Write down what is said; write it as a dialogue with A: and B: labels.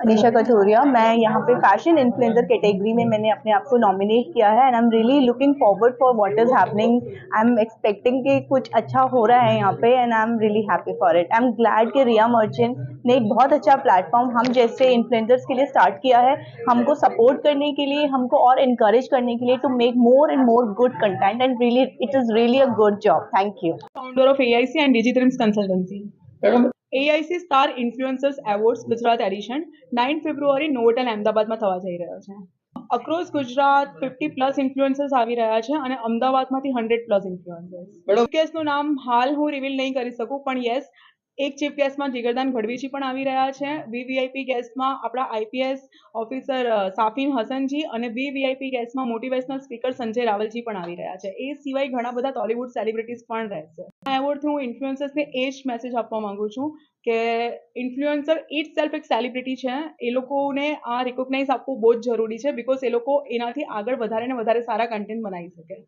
A: निशा कथोरिया। मैं यहाँ पे फैशन इन्फ्लुएंसर कैटेगरी में मैंने अपने आप को नॉमिनेट किया है and I am really looking forward for what is happening. I am expecting कि कुछ अच्छा हो रहा है यहाँ पे and I am really happy for it. I am glad कि रिया मर्चेंट ने एक बहुत अच्छा प्लेटफॉर्म हम जैसे इन्फ्लुएंसर्स के लिए स्टार्ट किया है, हमको सपोर्ट करने के लिए, हमको और इनकरेज करने के लिए to make more and more good content and really it is really a good job. Thank you.
B: Founder of AIC and Digitrim's Consultancy. AIC Star Influencers Awards Gujarat addition 9 ફેબ્રુઆરી નોવોટેલ અમદાવાદમાં થવા જઈ રહ્યો છે. અક્રોસ ગુજરાત 50+ ઇન્ફ્લુએન્સર્સ આવી રહ્યા છે અને અમદાવાદમાંથી 100+ ઇન્ફ્લુએન્સર્સ. કેસનું નામ હાલ હું રિવીલ નહીં કરી શકું, પણ યસ, એક ચીફ ગેસ્ટમાં જીગરદાન ગઢવીજી પણ આવી રહ્યા છે. વીવીઆઈપી ગેસ્ટમાં આપણા આઈપીએસ ઓફિસર સાફીન હસનજી અને વીવીઆઈપી ગેસ્ટમાં મોટિવેશનલ સ્પીકર સંજય રાવલજી પણ આવી રહ્યા છે. એ સિવાય ઘણા બધા ટોલીવુડ સેલિબ્રિટીઝ પણ રહેશે. આ એવોર્ડથી હું ઇન્ફ્લુએન્સર્સને એ જ મેસેજ આપવા માંગુ છું કે ઇન્ફ્લુએન્સર ઇટ સેલ્ફ એક સેલિબ્રિટી છે. એ લોકોને આ રિકોગ્નાઇઝ આપવું બહુ જ જરૂરી છે, બિકોઝ એ લોકો એનાથી આગળ વધારે ને વધારે સારા કન્ટેન્ટ બનાવી શકે.